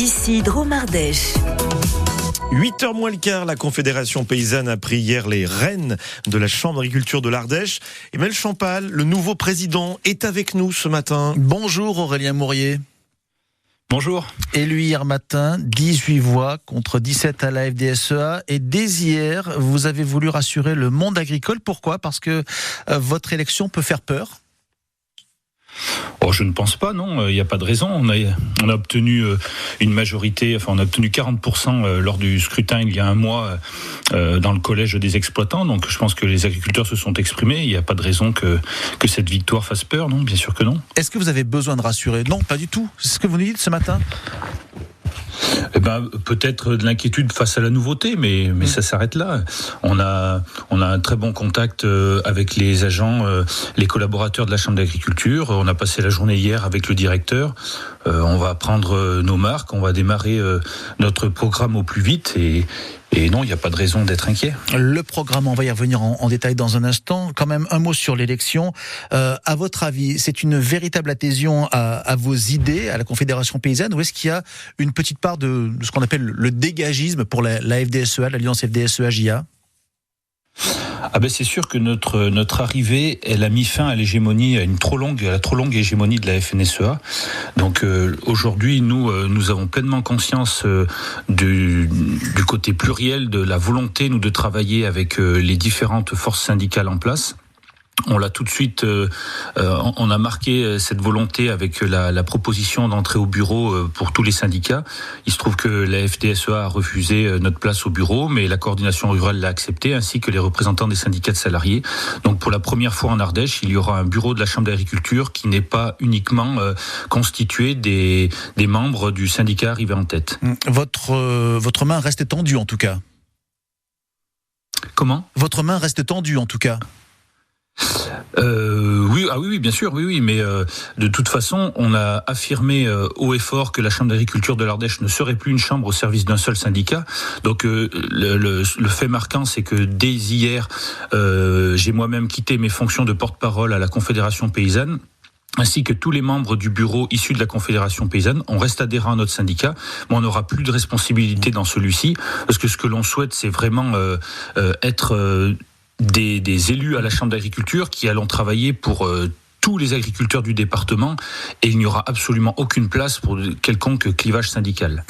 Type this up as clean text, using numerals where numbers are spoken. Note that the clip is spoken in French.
Ici Drôme-Ardèche. 8h moins le quart, la Confédération paysanne a pris hier les rênes de la Chambre d'agriculture de l'Ardèche. Emmanuel Champal, le nouveau président, est avec nous ce matin. Bonjour Aurélien Mourier. Bonjour. Élu hier matin, 18 voix contre 17 à la FDSEA. Et dès hier, vous avez voulu rassurer le monde agricole. Pourquoi ? Parce que votre élection peut faire peur ? Oh, je ne pense pas, non. Il n'y a pas de raison. On a obtenu une majorité, on a obtenu 40% lors du scrutin il y a un mois dans le collège des exploitants. Donc je pense que les agriculteurs se sont exprimés. Il n'y a pas de raison que cette victoire fasse peur, non ? Bien sûr que non. Est-ce que vous avez besoin de rassurer ? Non, pas du tout. C'est ce que vous nous dites ce matin ? Peut-être de l'inquiétude face à la nouveauté, mais ça s'arrête là. On a un très bon contact avec les agents, les collaborateurs de la Chambre d'agriculture. On a passé la journée hier avec le directeur. On va prendre nos marques, on va démarrer notre programme au plus vite et non, il n'y a pas de raison d'être inquiet. Le programme, on va y revenir en détail dans un instant. Quand même, un mot sur l'élection. À votre avis, c'est une véritable adhésion à vos idées, à la Confédération paysanne, ou est-ce qu'il y a une petite part de ce qu'on appelle le dégagisme pour la FDSEA, l'Alliance FDSEA-JA ? C'est sûr que notre arrivée, elle a mis fin à l'hégémonie, à la trop longue hégémonie de la FNSEA. Donc aujourd'hui, nous avons pleinement conscience du côté pluriel de la volonté, de travailler avec les différentes forces syndicales en place. On l'a tout de suite, on a marqué cette volonté avec la proposition d'entrer au bureau pour tous les syndicats. Il se trouve que la FDSEA a refusé notre place au bureau, mais la coordination rurale l'a accepté, ainsi que les représentants des syndicats de salariés. Donc pour la première fois en Ardèche, il y aura un bureau de la Chambre d'agriculture qui n'est pas uniquement constitué des membres du syndicat arrivé en tête. Votre main reste tendue en tout cas. Comment ? Votre main reste tendue en tout cas. Oui, bien sûr, oui, mais de toute façon, on a affirmé haut et fort que la Chambre d'agriculture de l'Ardèche ne serait plus une chambre au service d'un seul syndicat. Donc le fait marquant, c'est que dès hier, j'ai moi-même quitté mes fonctions de porte-parole à la Confédération paysanne, ainsi que tous les membres du bureau issus de la Confédération paysanne. On reste adhérent à notre syndicat, mais on n'aura plus de responsabilité dans celui-ci, parce que ce que l'on souhaite, c'est vraiment être des élus à la Chambre d'agriculture qui allons travailler pour tous les agriculteurs du département, et il n'y aura absolument aucune place pour quelconque clivage syndical.